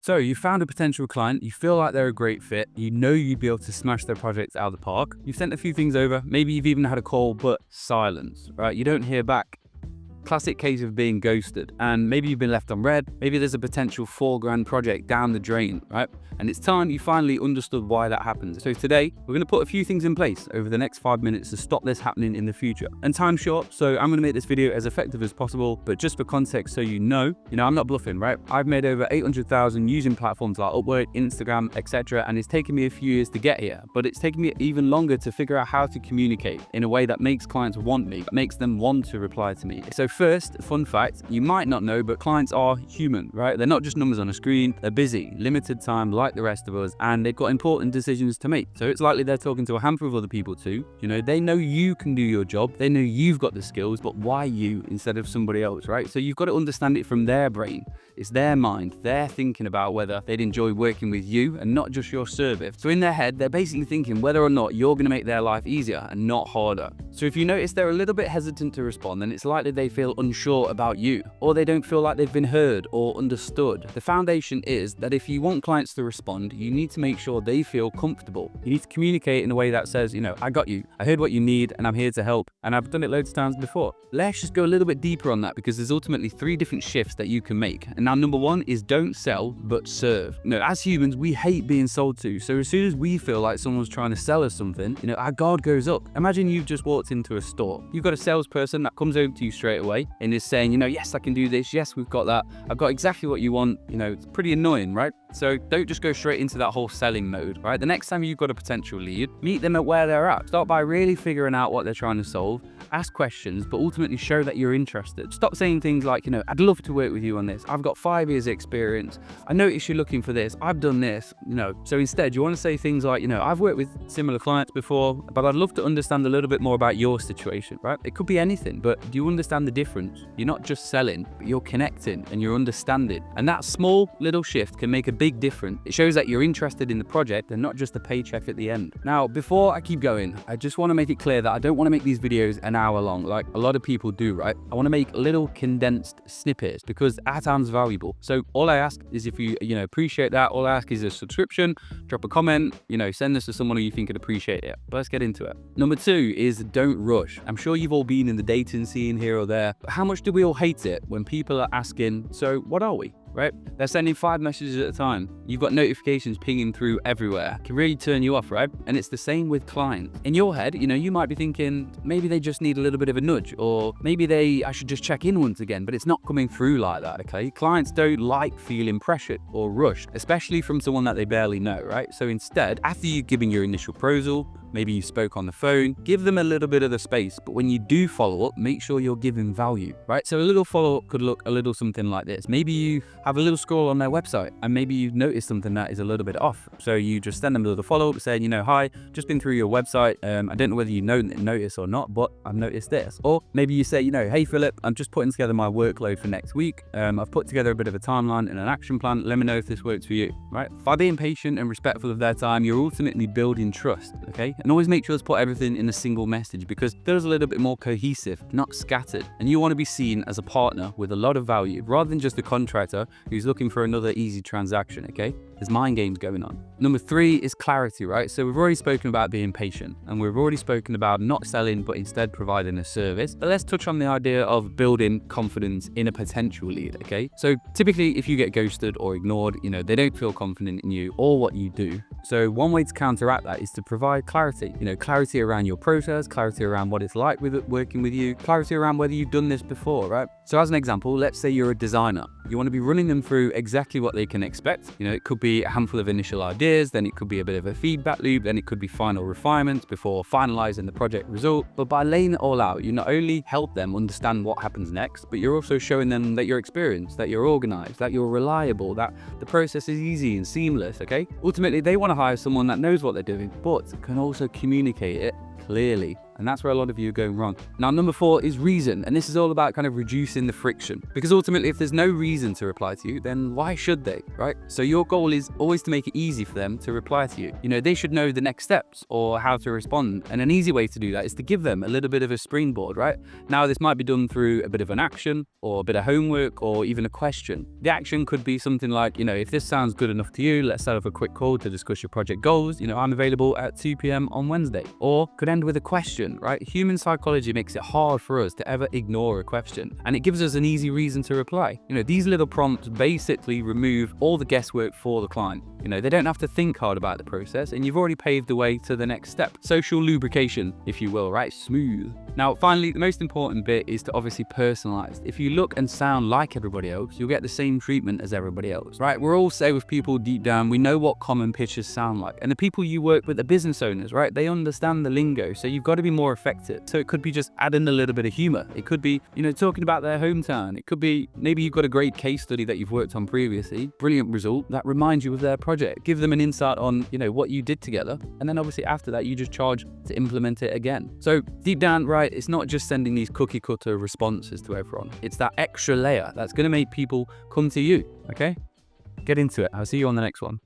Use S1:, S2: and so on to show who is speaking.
S1: So you found a potential client, you feel like they're a great fit, you know you'd be able to smash their projects out of the park. You've sent a few things over, maybe you've even had a call, but silence, right? You don't hear back. Classic case of being ghosted, and maybe you've been left on red. Maybe there's a potential $4 project down the drain, right? And it's time you finally understood why that happened. So today we're going to put a few things in place over the next 5 minutes to stop this happening in the future. And time's short, so I'm going to make this video as effective as possible. But just for context, so you know, I'm not bluffing, right? I've made over 800,000 using platforms like Upwork, Instagram, etc. And it's taken me a few years to get here, but it's taken me even longer to figure out how to communicate in a way that makes clients want me, that makes them want to reply to me. So first, fun fact, you might not know, but clients are human, right? They're not just numbers on a screen. They're busy, limited time like the rest of us, and they've got important decisions to make. So it's likely they're talking to a handful of other people too. They know you can do your job. They know you've got the skills, but why you instead of somebody else, right? So you've got to understand it from their brain. It's their mind. They're thinking about whether they'd enjoy working with you and not just your service. So in their head, they're basically thinking whether or not you're going to make their life easier and not harder. So if you notice they're a little bit hesitant to respond, then it's likely they feel unsure about you, or they don't feel like they've been heard or understood. The foundation is that if you want clients to respond, you need to make sure they feel comfortable. You need to communicate in a way that says, I got you, I heard what you need, and I'm here to help. And I've done it loads of times before. Let's just go a little bit deeper on that, because there's ultimately 3 different shifts that you can make. And now number 1 is don't sell, but serve. As humans, we hate being sold to. So as soon as we feel like someone's trying to sell us something, our guard goes up. Imagine you've just walked into a store. You've got a salesperson that comes over to you straight away and is saying, yes, I can do this. Yes, we've got that. I've got exactly what you want. It's pretty annoying, right? So don't just go straight into that whole selling mode, right? The next time you've got a potential lead, meet them at where they're at. Start by really figuring out what they're trying to solve. Ask questions, but ultimately show that you're interested. Stop saying things like, I'd love to work with you on this. I've got 5 years experience. I noticed you're looking for this. I've done this, So instead, you want to say things like, I've worked with similar clients before, but I'd love to understand a little bit more about your situation, right? It could be anything, but do you understand the difference? You're not just selling, but you're connecting and you're understanding. And that small little shift can make a big difference. It shows that you're interested in the project and not just the paycheck at the end. Now, before I keep going, I just want to make it clear that I don't want to make these videos an hour long like a lot of people do, right? I want to make little condensed snippets because our time's valuable. So all I ask is if you appreciate that, all I ask is a subscription, drop a comment, send this to someone who you think could appreciate it. But let's get into it. Number 2 is don't rush. I'm sure you've all been in the dating scene here or there, but how much do we all hate it when people are asking, so what are we? Right? They're sending 5 messages at a time. You've got notifications pinging through everywhere. It can really turn you off, right? And it's the same with clients. In your head, you might be thinking maybe they just need a little bit of a nudge, or maybe I should just check in once again, but it's not coming through like that, okay? Clients don't like feeling pressured or rushed, especially from someone that they barely know, right? So instead, after you've given your initial proposal, maybe you spoke on the phone, give them a little bit of the space, but when you do follow up, make sure you're giving value, right? So a little follow-up could look a little something like this. Maybe you have a little scroll on their website and maybe you've noticed something that is a little bit off. So you just send them a little follow-up saying, hi, just been through your website. I don't know whether you notice or not, but I've noticed this. Or maybe you say, hey, Philip, I'm just putting together my workload for next week. I've put together a bit of a timeline and an action plan. Let me know if this works for you, right? By being patient and respectful of their time, you're ultimately building trust, okay? And always make sure to put everything in a single message because it feels a little bit more cohesive, not scattered. And you want to be seen as a partner with a lot of value rather than just a contractor who's looking for another easy transaction, okay? There's mind games going on. Number 3 is clarity, right? So we've already spoken about being patient and we've already spoken about not selling, but instead providing a service. But let's touch on the idea of building confidence in a potential lead, okay? So typically if you get ghosted or ignored, they don't feel confident in you or what you do. So one way to counteract that is to provide clarity, clarity around your process, clarity around what it's like with working with you, clarity around whether you've done this before, right? So as an example, let's say you're a designer. You want to be running them through exactly what they can expect. It could be a handful of initial ideas, then it could be a bit of a feedback loop, then it could be final refinements before finalizing the project result. But by laying it all out, you not only help them understand what happens next, but you're also showing them that you're experienced, that you're organized, that you're reliable, that the process is easy and seamless, okay? Ultimately, they want to hire someone that knows what they're doing, but can also communicate it clearly. And that's where a lot of you are going wrong. Now, number 4 is reason. And this is all about kind of reducing the friction. Because ultimately, if there's no reason to reply to you, then why should they, right? So your goal is always to make it easy for them to reply to you. You know, they should know the next steps or how to respond. And an easy way to do that is to give them a little bit of a springboard, right? Now, this might be done through a bit of an action or a bit of homework or even a question. The action could be something like, you know, if this sounds good enough to you, let's set up a quick call to discuss your project goals. You know, I'm available at 2 p.m. on Wednesday. Or could end with a question, right? Human psychology makes it hard for us to ever ignore a question, and it gives us an easy reason to reply. You know, these little prompts basically remove all the guesswork for the client. You know, they don't have to think hard about the process, and you've already paved the way to the next step. Social lubrication, if you will, right? Smooth. Now, finally, the most important bit is to obviously personalize. If you look and sound like everybody else, you'll get the same treatment as everybody else, right? We're all sales people deep down. We know what common pitches sound like. And the people you work with are business owners, right? They understand the lingo. So you've got to be more effective. So it could be just adding a little bit of humor. It could be, you know, talking about their hometown. It could be maybe you've got a great case study that you've worked on previously, brilliant result that reminds you of their project. Give them an insight on, you know, what you did together. And then obviously after that, you just charge to implement it again. So deep down, right, it's not just sending these cookie cutter responses to everyone. It's that extra layer that's going to make people come to you. Okay? Get into it. I'll see you on the next one.